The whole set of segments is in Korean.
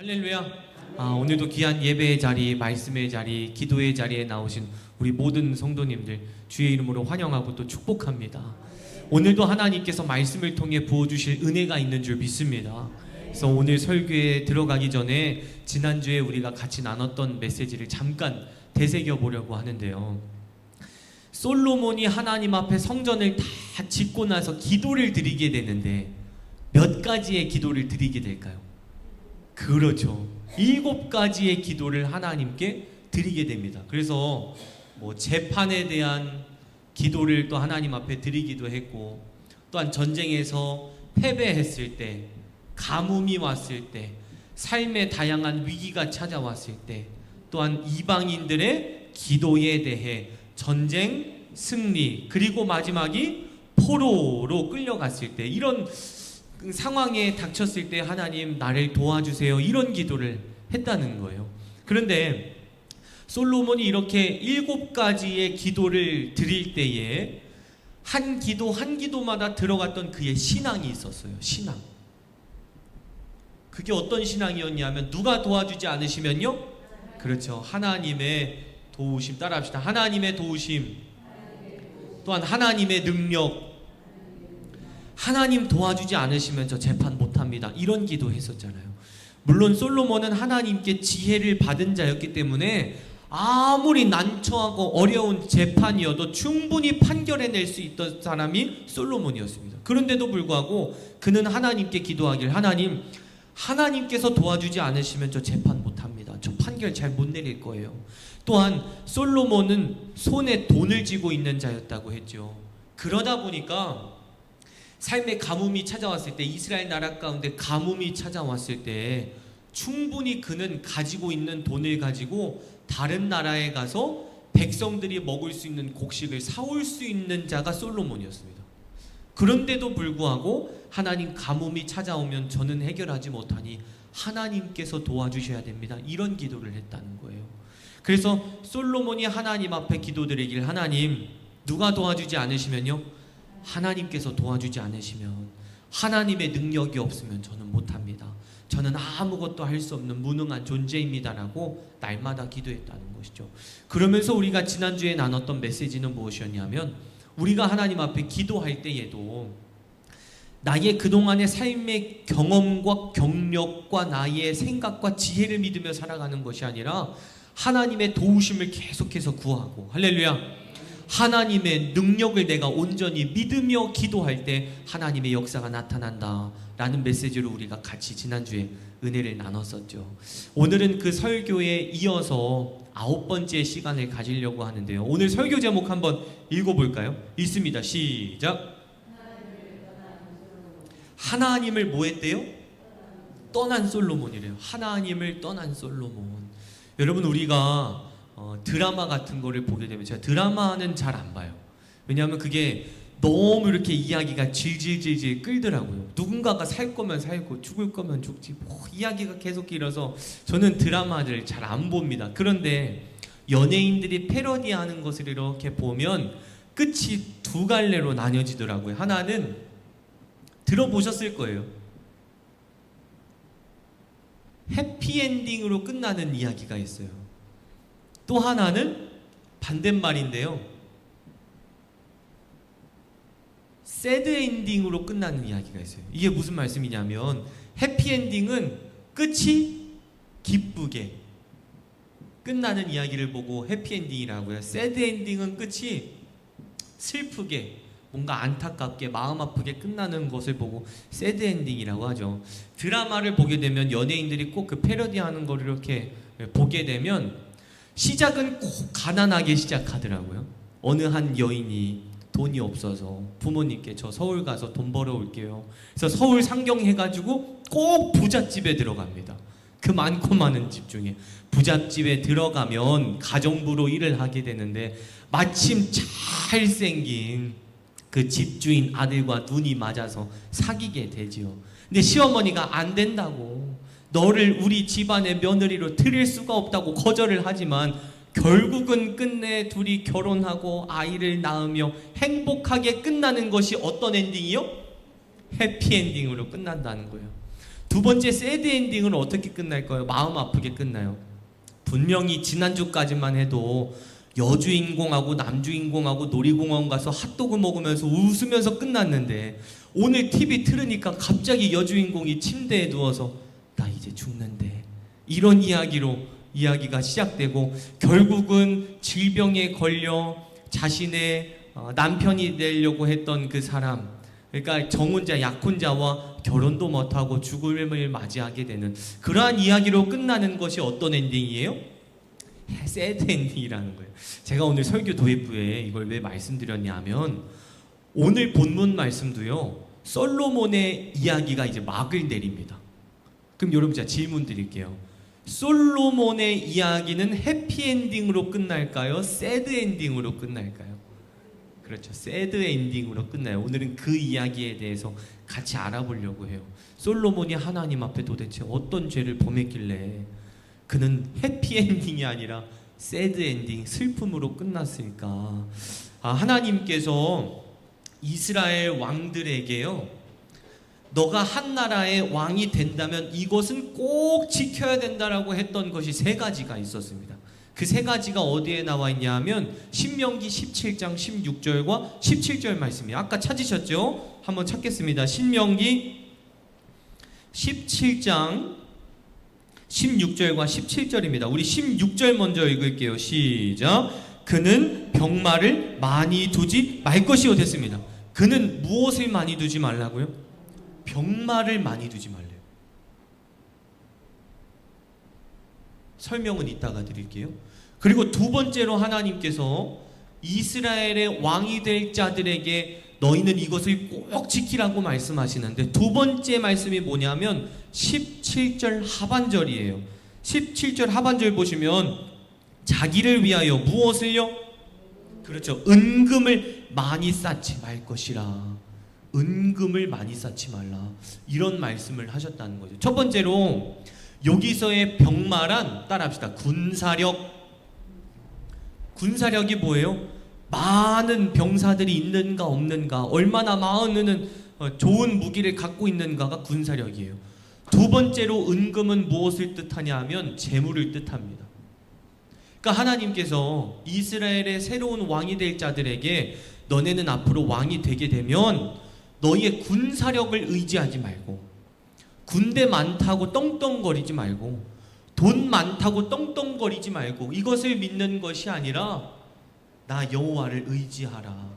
할렐루야. 오늘도 귀한 예배의 자리, 말씀의 자리, 기도의 자리에 나오신 우리 모든 성도님들 주의 이름으로 환영하고 또 축복합니다. 오늘도 하나님께서 말씀을 통해 부어주실 은혜가 있는 줄 믿습니다. 그래서 오늘 설교에 들어가기 전에 지난주에 우리가 같이 나눴던 메시지를 잠깐 되새겨 보려고 하는데요. 솔로몬이 하나님 앞에 성전을 다 짓고 나서 기도를 드리게 되는데 몇 가지의 기도를 드리게 될까요? 그렇죠. 7가지의 기도를 하나님께 드리게 됩니다. 그래서 재판에 대한 기도를 또 하나님 앞에 드리기도 했고, 또한 전쟁에서 패배했을 때, 가뭄이 왔을 때, 삶의 다양한 위기가 찾아왔을 때, 또한 이방인들의 기도에 대해 전쟁 승리, 그리고 마지막이 포로로 끌려갔을 때, 이런 상황에 닥쳤을 때 하나님 나를 도와주세요, 이런 기도를 했다는 거예요. 그런데 솔로몬이 이렇게 7가지의 기도를 드릴 때에 한 기도 한 기도마다 들어갔던 그의 신앙이 있었어요. 신앙. 그게 어떤 신앙이었냐면, 누가 도와주지 않으시면요? 그렇죠. 하나님의 도우심. 따라합시다. 하나님의 도우심. 또한 하나님의 능력. 하나님 도와주지 않으시면 저 재판 못합니다, 이런 기도 했었잖아요. 물론 솔로몬은 하나님께 지혜를 받은 자였기 때문에 아무리 난처하고 어려운 재판이어도 충분히 판결해낼 수 있던 사람이 솔로몬이었습니다. 그런데도 불구하고 그는 하나님께 기도하길, 하나님께서 도와주지 않으시면 저 재판 못합니다, 저 판결 잘 못 내릴 거예요. 또한 솔로몬은 손에 돈을 쥐고 있는 자였다고 했죠. 그러다 보니까 삶의 가뭄이 찾아왔을 때, 이스라엘 나라 가운데 가뭄이 찾아왔을 때 충분히 그는 가지고 있는 돈을 가지고 다른 나라에 가서 백성들이 먹을 수 있는 곡식을 사올 수 있는 자가 솔로몬이었습니다. 그런데도 불구하고 하나님, 가뭄이 찾아오면 저는 해결하지 못하니 하나님께서 도와주셔야 됩니다, 이런 기도를 했다는 거예요. 그래서 솔로몬이 하나님 앞에 기도드리길, 하나님, 누가 도와주지 않으시면요? 하나님께서 도와주지 않으시면, 하나님의 능력이 없으면 저는 못합니다, 저는 아무것도 할 수 없는 무능한 존재입니다라고 날마다 기도했다는 것이죠. 그러면서 우리가 지난주에 나눴던 메시지는 무엇이었냐면, 우리가 하나님 앞에 기도할 때에도 나의 그동안의 삶의 경험과 경력과 나의 생각과 지혜를 믿으며 살아가는 것이 아니라 하나님의 도우심을 계속해서 구하고, 할렐루야, 하나님의 능력을 내가 온전히 믿으며 기도할 때 하나님의 역사가 나타난다 라는 메시지로 우리가 같이 지난주에 은혜를 나눴었죠. 오늘은 그 설교에 이어서 9번째 시간을 가지려고 하는데요. 오늘 설교 제목 한번 읽어볼까요? 읽습니다. 시작. 하나님을 뭐 했대요? 떠난 솔로몬이래요. 하나님을 떠난 솔로몬. 여러분, 우리가 드라마 같은 거를 보게 되면, 제가 드라마는 잘 안 봐요. 왜냐하면 그게 너무 이렇게 이야기가 질질질질 끌더라고요. 누군가가 살 거면 살고 죽을 거면 죽지, 이야기가 계속 길어서 저는 드라마를 잘 안 봅니다. 그런데 연예인들이 패러디하는 것을 이렇게 보면 끝이 두 갈래로 나뉘어지더라고요. 하나는 들어보셨을 거예요. 해피엔딩으로 끝나는 이야기가 있어요. 또 하나는 반대말인데요, 새드 엔딩으로 끝나는 이야기가 있어요. 이게 무슨 말씀이냐면, 해피엔딩은 끝이 기쁘게 끝나는 이야기를 보고 해피엔딩이라고요. 새드 엔딩은 끝이 슬프게, 뭔가 안타깝게 마음 아프게 끝나는 것을 보고 새드 엔딩이라고 하죠. 드라마를 보게 되면 연예인들이 꼭 그 패러디하는 걸 이렇게 보게 되면 시작은 꼭 가난하게 시작하더라고요. 어느 한 여인이 돈이 없어서 부모님께 저 서울 가서 돈 벌어올게요, 그래서 서울 상경해가지고 꼭 부잣집에 들어갑니다. 그 많고 많은 집 중에 부잣집에 들어가면 가정부로 일을 하게 되는데, 마침 잘생긴 그 집주인 아들과 눈이 맞아서 사귀게 되지요. 근데 시어머니가 안 된다고, 너를 우리 집안의 며느리로 들일 수가 없다고 거절을 하지만 결국은 끝내 둘이 결혼하고 아이를 낳으며 행복하게 끝나는 것이 어떤 엔딩이요? 해피엔딩으로 끝난다는 거예요. 두 번째 새드 엔딩은 어떻게 끝날까요? 마음 아프게 끝나요. 분명히 지난주까지만 해도 여주인공하고 남주인공하고 놀이공원 가서 핫도그 먹으면서 웃으면서 끝났는데 오늘 TV 틀으니까 갑자기 여주인공이 침대에 누워서 나 이제 죽는데 이런 이야기로 이야기가 시작되고 결국은 질병에 걸려 자신의 남편이 되려고 했던 그 사람, 그러니까 정혼자 약혼자와 결혼도 못하고 죽음을 맞이하게 되는 그러한 이야기로 끝나는 것이 어떤 엔딩이에요? 새드 엔딩이라는 거예요. 제가 오늘 설교 도입부에 이걸 왜 말씀드렸냐면 오늘 본문 말씀도요 솔로몬의 이야기가 이제 막을 내립니다. 그럼 여러분 제가 질문 드릴게요. 솔로몬의 이야기는 해피엔딩으로 끝날까요? 새드 엔딩으로 끝날까요? 그렇죠. 새드 엔딩으로 끝나요. 오늘은 그 이야기에 대해서 같이 알아보려고 해요. 솔로몬이 하나님 앞에 도대체 어떤 죄를 범했길래 그는 해피엔딩이 아니라 새드 엔딩, 슬픔으로 끝났을까? 하나님께서 이스라엘 왕들에게요, 너가 한 나라의 왕이 된다면 이것은 꼭 지켜야 된다라고 했던 것이 세 가지가 있었습니다. 그 세 가지가 어디에 나와 있냐 하면 신명기 17장 16절과 17절 말씀이에요. 아까 찾으셨죠? 한번 찾겠습니다. 신명기 17장 16절과 17절입니다. 우리 16절 먼저 읽을게요. 시작. 그는 병마를 많이 두지 말 것이요 됐습니다. 그는 무엇을 많이 두지 말라고요? 병마를 많이 두지 말래요. 설명은 이따가 드릴게요. 그리고 두 번째로 하나님께서 이스라엘의 왕이 될 자들에게 너희는 이것을 꼭 지키라고 말씀하시는데 두 번째 말씀이 뭐냐면 17절 하반절이에요. 17절 하반절 보시면 자기를 위하여 무엇을요? 그렇죠. 은금을 많이 쌓지 말 것이라. 은금을 많이 쌓지 말라. 이런 말씀을 하셨다는 거죠. 첫 번째로 여기서의 병마란 따라합시다. 군사력. 군사력이 뭐예요? 많은 병사들이 있는가 없는가, 얼마나 많은 좋은 무기를 갖고 있는가가 군사력이에요. 두 번째로 은금은 무엇을 뜻하냐 하면 재물을 뜻합니다. 그러니까 하나님께서 이스라엘의 새로운 왕이 될 자들에게 너네는 앞으로 왕이 되게 되면 너희의 군사력을 의지하지 말고, 군대 많다고 떵떵거리지 말고, 돈 많다고 떵떵거리지 말고, 이것을 믿는 것이 아니라 나 여호와를 의지하라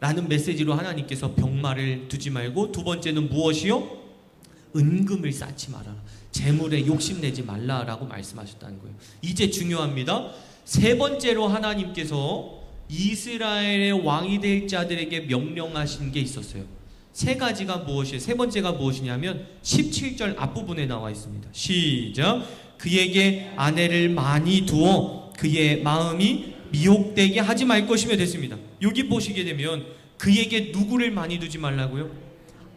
라는 메시지로 하나님께서 병마를 두지 말고, 두 번째는 무엇이요? 은금을 쌓지 마라. 재물에 욕심내지 말라라고 말씀하셨다는 거예요. 이제 중요합니다. 세 번째로 하나님께서 이스라엘의 왕이 될 자들에게 명령하신 게 있었어요. 세 가지가 무엇이에요? 세 번째가 무엇이냐면 17절 앞부분에 나와 있습니다. 시작. 그에게 아내를 많이 두어 그의 마음이 미혹되게 하지 말 것이며 됐습니다. 여기 보시게 되면 그에게 누구를 많이 두지 말라고요?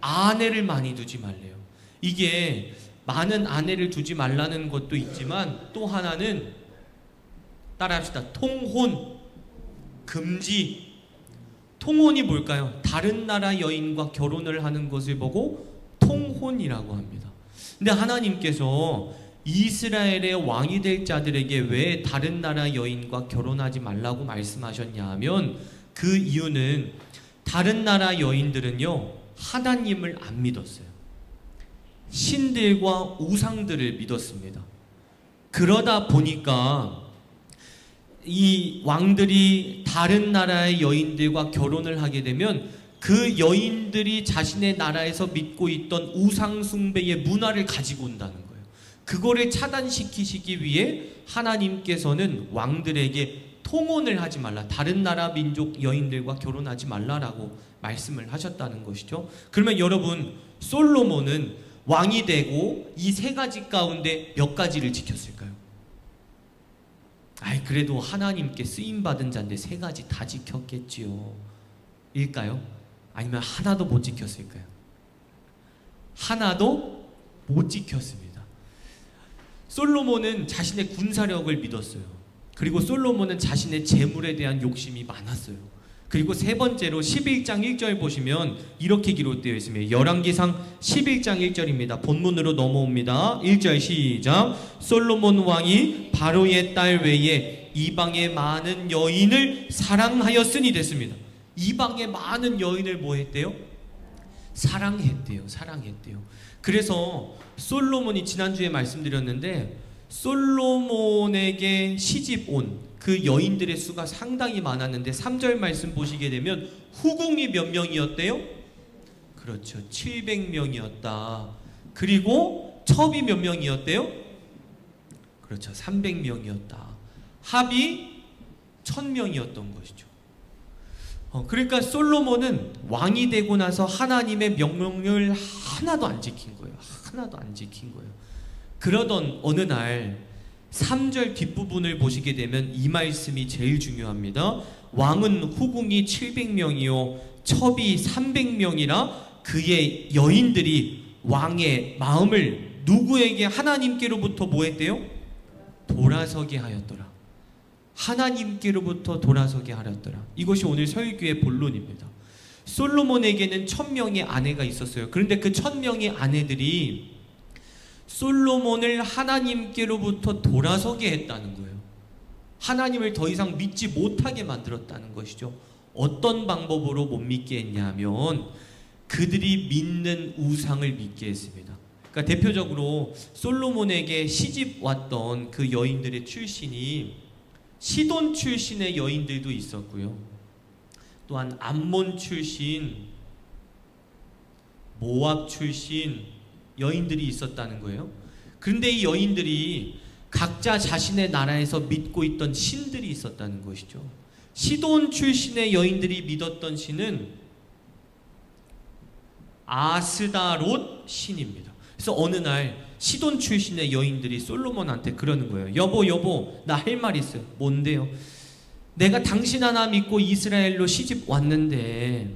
아내를 많이 두지 말래요. 이게 많은 아내를 두지 말라는 것도 있지만 또 하나는 따라합시다. 통혼, 금지. 통혼이 뭘까요? 다른 나라 여인과 결혼을 하는 것을 보고 통혼이라고 합니다. 근데 하나님께서 이스라엘의 왕이 될 자들에게 왜 다른 나라 여인과 결혼하지 말라고 말씀하셨냐 하면 그 이유는 다른 나라 여인들은요 하나님을 안 믿었어요. 신들과 우상들을 믿었습니다. 그러다 보니까 이 왕들이 다른 나라의 여인들과 결혼을 하게 되면 그 여인들이 자신의 나라에서 믿고 있던 우상 숭배의 문화를 가지고 온다는 거예요. 그거를 차단시키시기 위해 하나님께서는 왕들에게 통혼을 하지 말라, 다른 나라 민족 여인들과 결혼하지 말라라고 말씀을 하셨다는 것이죠. 그러면 여러분, 솔로몬은 왕이 되고 이 세 가지 가운데 몇 가지를 지켰을까요? 그래도 하나님께 쓰임받은 자인데 세 가지 다 지켰겠지요 일까요? 아니면 하나도 못 지켰을까요? 하나도 못 지켰습니다. 솔로몬은 자신의 군사력을 믿었어요. 그리고 솔로몬은 자신의 재물에 대한 욕심이 많았어요. 그리고 세 번째로 11장 1절 보시면 이렇게 기록되어 있습니다. 열왕기상 11장 1절입니다. 본문으로 넘어옵니다. 1절 시작. 솔로몬 왕이 바로의 딸 외에 이방의 많은 여인을 사랑하였으니 됐습니다. 이방의 많은 여인을 뭐 했대요? 사랑했대요. 그래서 솔로몬이 지난주에 말씀드렸는데 솔로몬에게 시집 온 그 여인들의 수가 상당히 많았는데 3절 말씀 보시게 되면 후궁이 몇 명이었대요? 그렇죠. 700명이었다. 그리고 첩이 몇 명이었대요? 그렇죠. 300명이었다. 합이 1000명이었던 것이죠. 그러니까 솔로몬은 왕이 되고 나서 하나님의 명령을 하나도 안 지킨 거예요. 그러던 어느 날 3절 뒷부분을 보시게 되면 이 말씀이 제일 중요합니다. 왕은 후궁이 700명이요 첩이 300명이라 그의 여인들이 왕의 마음을 누구에게? 하나님께로부터 뭐 했대요? 돌아서게 하였더라. 하나님께로부터 돌아서게 하였더라. 이것이 오늘 설교의 본론입니다. 솔로몬에게는 1000명의 아내가 있었어요. 그런데 그 1000명의 아내들이 솔로몬을 하나님께로부터 돌아서게 했다는 거예요. 하나님을 더 이상 믿지 못하게 만들었다는 것이죠. 어떤 방법으로 못 믿게 했냐면 그들이 믿는 우상을 믿게 했습니다. 그러니까 대표적으로 솔로몬에게 시집 왔던 그 여인들의 출신이 시돈 출신의 여인들도 있었고요. 또한 암몬 출신, 모압 출신 여인들이 있었다는 거예요. 그런데 이 여인들이 각자 자신의 나라에서 믿고 있던 신들이 있었다는 것이죠. 시돈 출신의 여인들이 믿었던 신은 아스다롯 신입니다. 그래서 어느 날 시돈 출신의 여인들이 솔로몬한테 그러는 거예요. 여보, 나 할 말 있어요. 뭔데요? 내가 당신 하나 믿고 이스라엘로 시집 왔는데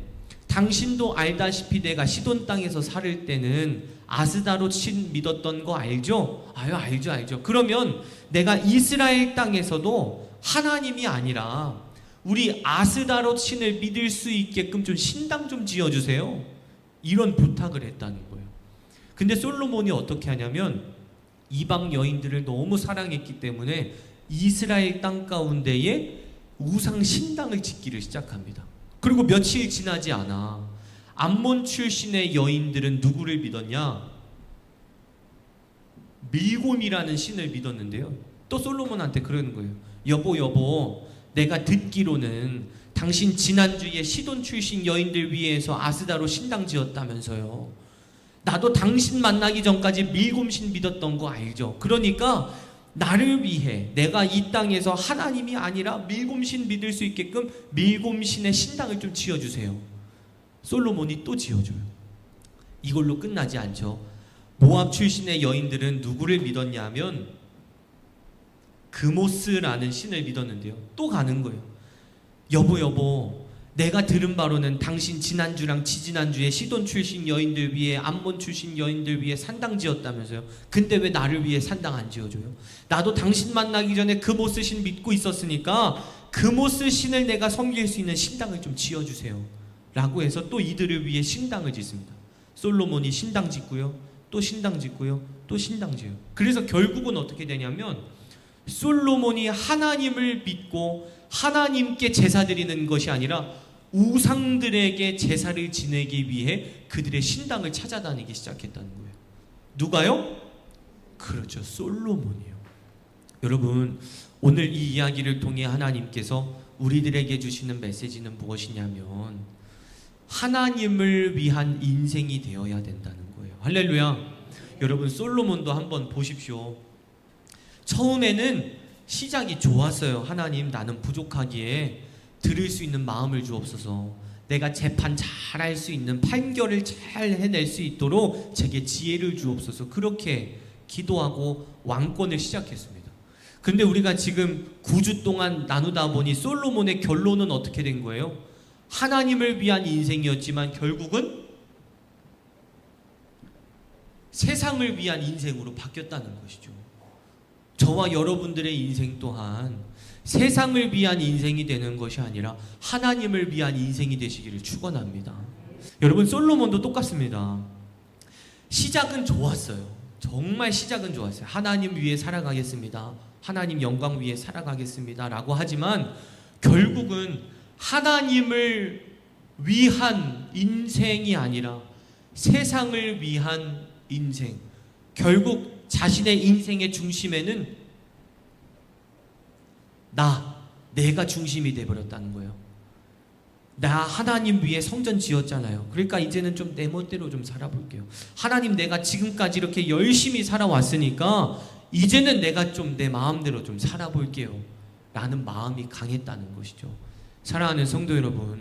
당신도 알다시피 내가 시돈 땅에서 살을 때는 아스다롯 신 믿었던 거 알죠? 알죠. 그러면 내가 이스라엘 땅에서도 하나님이 아니라 우리 아스다롯 신을 믿을 수 있게끔 좀 신당 좀 지어주세요. 이런 부탁을 했다는 거예요. 근데 솔로몬이 어떻게 하냐면 이방 여인들을 너무 사랑했기 때문에 이스라엘 땅 가운데에 우상 신당을 짓기를 시작합니다. 그리고 며칠 지나지 않아 암몬 출신의 여인들은 누구를 믿었냐? 밀곰이라는 신을 믿었는데요. 또 솔로몬한테 그러는 거예요. 여보, 내가 듣기로는 당신 지난주에 시돈 출신 여인들 위해서 아스다로 신당 지었다면서요. 나도 당신 만나기 전까지 밀곰신 믿었던 거 알죠? 그러니까 나를 위해 내가 이 땅에서 하나님이 아니라 밀곰신 믿을 수 있게끔 밀곰신의 신당을 좀 지어주세요. 솔로몬이 또 지어줘요. 이걸로 끝나지 않죠. 모압 출신의 여인들은 누구를 믿었냐면 그모스라는 신을 믿었는데요. 또 가는 거예요. 여보, 내가 들은 바로는 당신 지난주랑 지지난주에 시돈 출신 여인들 위해 암몬 출신 여인들 위해 산당 지었다면서요. 근데 왜 나를 위해 산당 안 지어줘요? 나도 당신 만나기 전에 그모스 신 믿고 있었으니까 그모스 신을 내가 섬길 수 있는 신당을 좀 지어주세요. 라고 해서 또 이들을 위해 신당을 짓습니다. 솔로몬이 신당 짓고요. 또 신당 짓고요. 또 신당 지어요. 그래서 결국은 어떻게 되냐면 솔로몬이 하나님을 믿고 하나님께 제사 드리는 것이 아니라 우상들에게 제사를 지내기 위해 그들의 신당을 찾아다니기 시작했다는 거예요. 누가요? 그렇죠. 솔로몬이요. 여러분, 오늘 이 이야기를 통해 하나님께서 우리들에게 주시는 메시지는 무엇이냐면 하나님을 위한 인생이 되어야 된다는 거예요. 할렐루야. 여러분, 솔로몬도 한번 보십시오. 처음에는 시작이 좋았어요. 하나님, 나는 부족하기에 들을 수 있는 마음을 주옵소서. 내가 재판 잘 할 수 있는, 판결을 잘 해낼 수 있도록 제게 지혜를 주옵소서. 그렇게 기도하고 왕권을 시작했습니다. 근데 우리가 지금 9주 동안 나누다 보니 솔로몬의 결론은 어떻게 된 거예요? 하나님을 위한 인생이었지만 결국은 세상을 위한 인생으로 바뀌었다는 것이죠. 저와 여러분들의 인생 또한 세상을 위한 인생이 되는 것이 아니라 하나님을 위한 인생이 되시기를 축원합니다. 여러분, 솔로몬도 똑같습니다. 시작은 좋았어요. 정말 시작은 좋았어요. 하나님 위해 살아가겠습니다, 하나님 영광 위해 살아가겠습니다 라고 하지만 결국은 하나님을 위한 인생이 아니라 세상을 위한 인생, 결국 자신의 인생의 중심에는 내가 중심이 되어버렸다는 거예요. 나 하나님 위해 성전 지었잖아요. 그러니까 이제는 좀 내 멋대로 좀 살아볼게요. 하나님, 내가 지금까지 이렇게 열심히 살아왔으니까 이제는 내가 좀 내 마음대로 좀 살아볼게요 라는 마음이 강했다는 것이죠. 사랑하는 성도 여러분,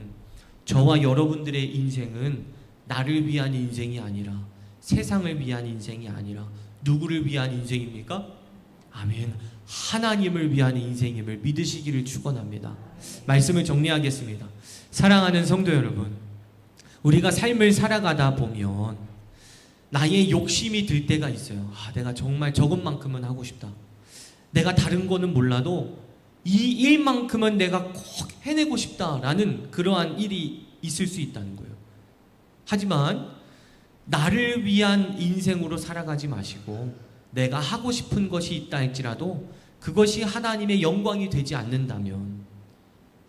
저와 여러분들의 인생은 나를 위한 인생이 아니라 세상을 위한 인생이 아니라 누구를 위한 인생입니까? 아멘. 하나님을 위한 인생임을 믿으시기를 축원합니다. 말씀을 정리하겠습니다. 사랑하는 성도 여러분, 우리가 삶을 살아가다 보면 나의 욕심이 들 때가 있어요. 내가 정말 저것만큼은 하고 싶다. 내가 다른 거는 몰라도 이 일만큼은 내가 꼭 해내고 싶다라는 그러한 일이 있을 수 있다는 거예요. 하지만 나를 위한 인생으로 살아가지 마시고 내가 하고 싶은 것이 있다 할지라도 그것이 하나님의 영광이 되지 않는다면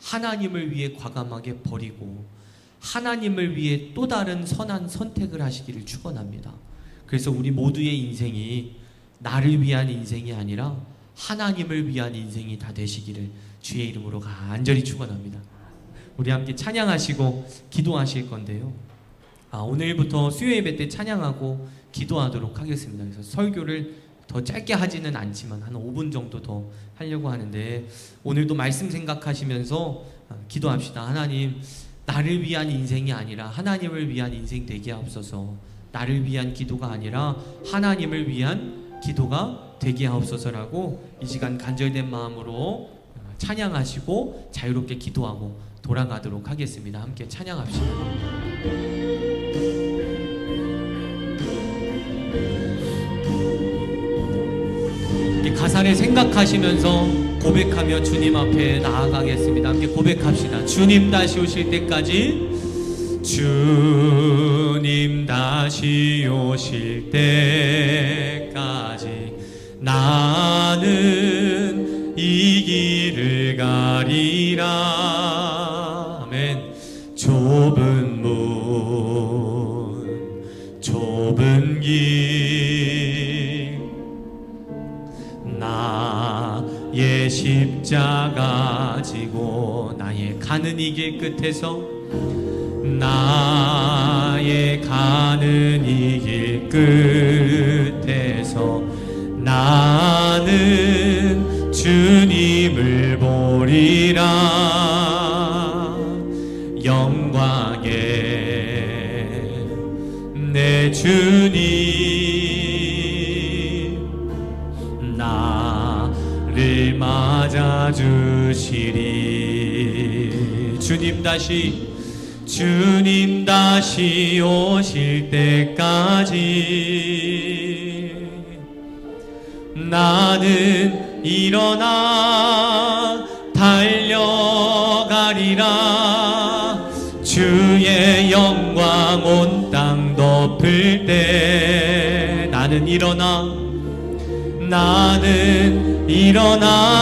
하나님을 위해 과감하게 버리고 하나님을 위해 또 다른 선한 선택을 하시기를 축원합니다. 그래서 우리 모두의 인생이 나를 위한 인생이 아니라 하나님을 위한 인생이 다 되시기를 주의 이름으로 간절히 축원합니다. 우리 함께 찬양하시고 기도하실 건데요. 오늘부터 수요 예배 때 찬양하고 기도하도록 하겠습니다. 그래서 설교를 더 짧게 하지는 않지만 한 5분 정도 더 하려고 하는데 오늘도 말씀 생각하시면서 기도합시다. 하나님, 나를 위한 인생이 아니라 하나님을 위한 인생 되게 하옵소서. 나를 위한 기도가 아니라 하나님을 위한 기도가 되게 하옵소서라고 이 시간 간절된 마음으로 찬양하시고 자유롭게 기도하고 돌아가도록 하겠습니다. 함께 찬양합시다. 가사를 생각하시면서 고백하며 주님 앞에 나아가겠습니다. 함께 고백합시다. 주님 다시 오실 때까지, 주님 다시 오실 때까지 나는 이 길을 가리라. 아멘. 좁은 문, 좁은 길, 나의 십자가 지고 나의 가는 이 길 끝에서, 나의 가는 이 길 끝에서 나는 주님을 보리라. 영광의 내 주님 나를 맞아주시리. 주님 다시 오실 때까지 나는 일어나 달려가리라. 주의 영광 온 땅 덮을 때 나는 일어나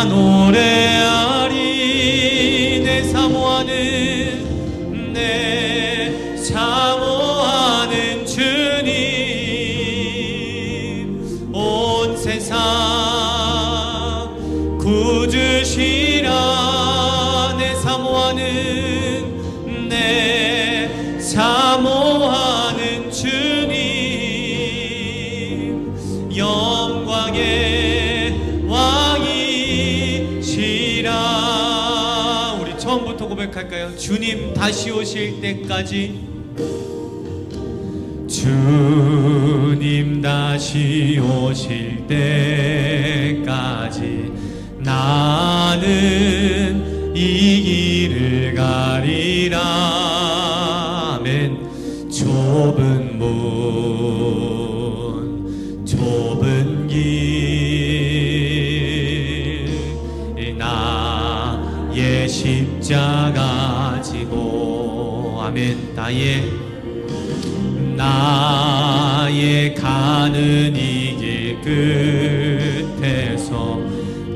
노래하리. 내 사모하는 주님, 온 세상 구주시라. 내 사모하는 주님, 영광의 왕이시라. 우리 처음부터 고백할까요? 주님 다시 오실 때까지, 주님 다시 오실 때까지 나는 이 길을 가리라. 아멘. 좁은 문, 좁은 길, 십자가 지고 아멘. 나의 가는 이 길 끝에서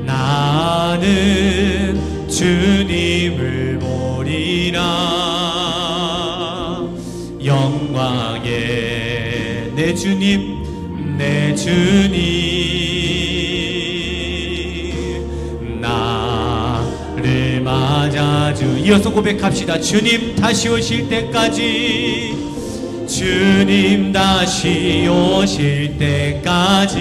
나는 주님을 보리라. 영광의 내 주님 나를 맞아주. 이어서 고백합시다. 주님 다시 오실 때까지, 주님 다시 오실 때까지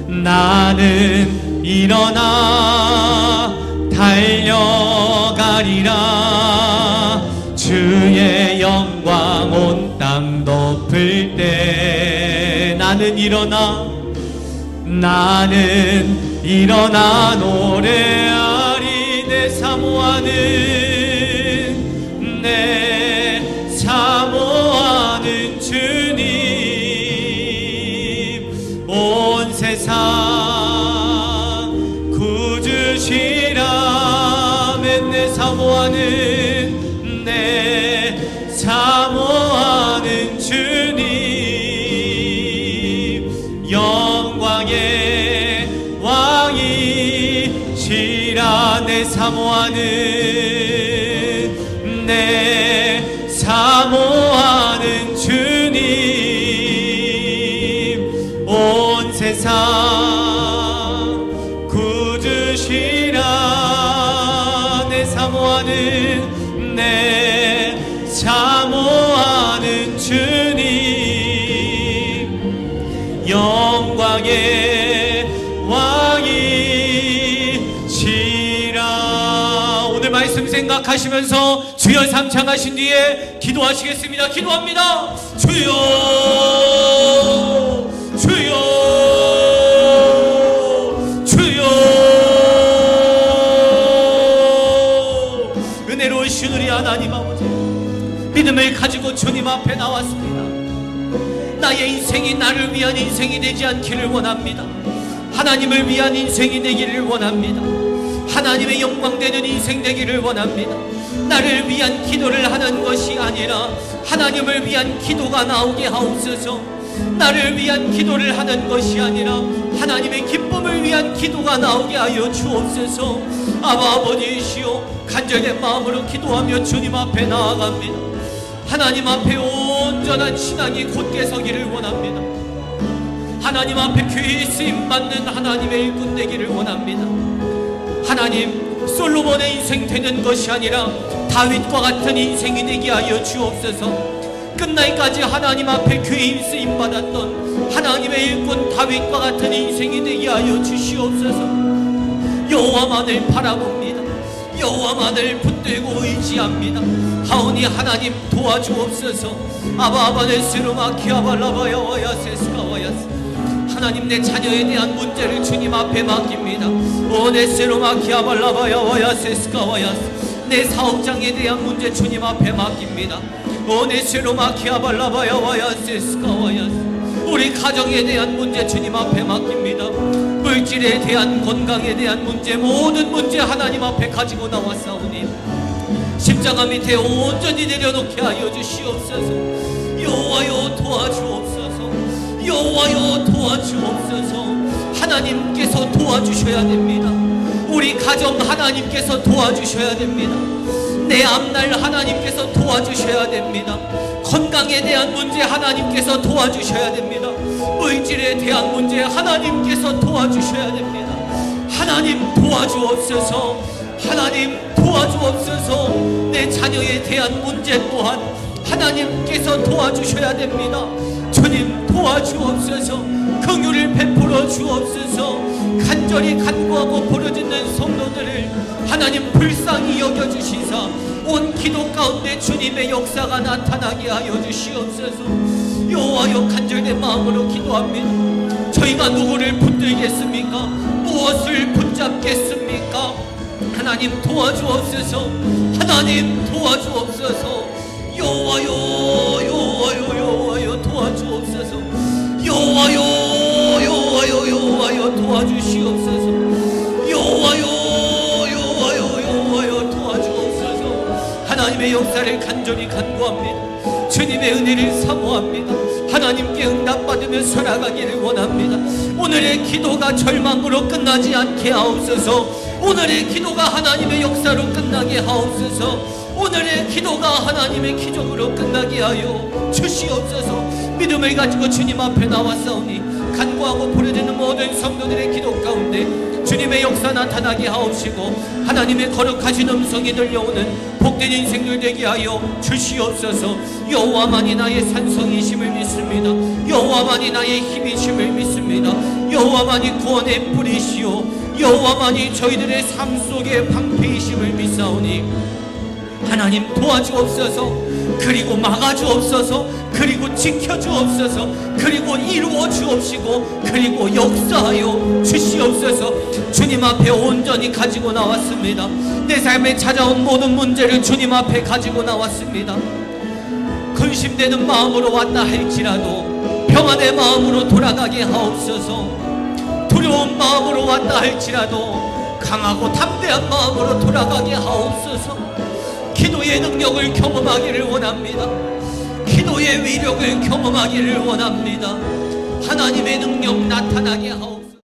나는 일어나 달려가리라. 주의 영광 온 땅 덮을 때 나는 일어나 노래하리. 내 사모하는 주님, 온 세상 구주시라면 내 사모하는 주님, 영광의 왕이시라. 내 사모하는 주님, 온 세상 구주시라. 내 사모하는 주님, 영광의 왕이시라. 오늘 말씀 생각하시면서 주여 삼창하신 뒤에 기도하시겠습니다. 기도합니다. 주여, 주여, 주여. 은혜로우신 우리 하나님 아버지, 믿음을 가지고 주님 앞에 나왔습니다. 나의 인생이 나를 위한 인생이 되지 않기를 원합니다. 하나님을 위한 인생이 되기를 원합니다. 하나님의 영광되는 인생 되기를 원합니다. 나를 위한 기도를 하는 것이 아니라 하나님을 위한 기도가 나오게 하옵소서. 나를 위한 기도를 하는 것이 아니라 하나님의 기쁨을 위한 기도가 나오게 하여 주옵소서. 아버지시오, 간절한 마음으로 기도하며 주님 앞에 나아갑니다. 하나님 앞에 온전한 신앙이 곧게 서기를 원합니다. 하나님 앞에 귀히 쓰임받는 하나님의 일꾼 되기를 원합니다. 하나님, 솔로몬의 인생 되는 것이 아니라 다윗과 같은 인생이 되게 하여 주옵소서. 끝날까지 하나님 앞에 귀히 쓰임받았던 하나님의 일꾼 다윗과 같은 인생이 되게 하여 주시옵소서. 여호와만을 바라봅니다. 여호와만을 붙들고 의지합니다. 하오니 하나님 도와주옵소서. 아바아바네스루마키아발라바야와야세스카와야스. 하나님, 내 자녀에 대한 문제를 주님 앞에 맡깁니다. 오네스루마키아발라바야와야세스카와야스. 내 사업장에 대한 문제 주님 앞에 맡깁니다. 오네스루마키아발라바야와야세스카와야스. 우리 가정에 대한 문제 주님 앞에 맡깁니다. 물질에 대한, 건강에 대한 문제, 모든 문제 하나님 앞에 가지고 나왔사오니 십자가 밑에 온전히 내려놓게 하여 주시옵소서. 여호와여 도와주옵소서. 여호와여 도와주옵소서. 하나님께서 도와주셔야 됩니다. 우리 가정 하나님께서 도와주셔야 됩니다. 내 앞날 하나님께서 도와주셔야 됩니다. 건강에 대한 문제 하나님께서 도와주셔야 됩니다. 물질에 대한 문제 하나님께서 도와주셔야 됩니다. 하나님 도와주옵소서. 하나님 도와주옵소서. 내 자녀에 대한 문제 또한 하나님께서 도와주셔야 됩니다. 주님 도와주옵소서. 긍휼을 베풀어 주옵소서. 간절히 간구하고 부르짖는 성도들을 하나님 불쌍히 여겨주시사 온 기도 가운데 주님의 역사가 나타나게 하여 주시옵소서. 여호와여, 간절된 마음으로 기도합니다. 저희가 누구를 붙들겠습니까? 무엇을 붙잡겠습니까? 하나님 도와주옵소서. 하나님 도와주옵소서. 여호와여, 여호와여, 여호와여 도와주옵소서. 여호와여, 여호와여, 여호와여 도와주시옵소서. 여호와여, 하나님의 역사를 간절히 간구합니다. 주님의 은혜를 사모합니다. 하나님께 응답받으며 살아가기를 원합니다. 오늘의 기도가 절망으로 끝나지 않게 하옵소서. 오늘의 기도가 하나님의 역사로 끝나게 하옵소서. 오늘의 기도가 하나님의 기적으로 끝나게 하여 주시옵소서. 믿음을 가지고 주님 앞에 나왔사오니 간구하고 부르짖는 모든 성도들의 기도 가운데 주님의 역사 나타나게 하옵시고 하나님의 거룩하신 음성이 들려오는 복된 인생들 되게 하여 주시옵소서. 여호와만이 나의 산성이심을 믿습니다. 여호와만이 나의 힘이심을 믿습니다. 여호와만이 구원의 뿌리시오 여호와만이 저희들의 삶 속의 방패이심을 믿사오니 하나님 도와주옵소서. 그리고 막아주옵소서. 그리고 지켜주옵소서. 그리고 이루어주옵시고 그리고 역사하여 주시옵소서. 주님 앞에 온전히 가지고 나왔습니다. 내 삶에 찾아온 모든 문제를 주님 앞에 가지고 나왔습니다. 근심되는 마음으로 왔다 할지라도 평안의 마음으로 돌아가게 하옵소서. 두려운 마음으로 왔다 할지라도 강하고 담대한 마음으로 돌아가게 하옵소서. 기도의 능력을 경험하기를 원합니다. 기도의 위력을 경험하기를 원합니다. 하나님의 능력 나타나게 하옵소서.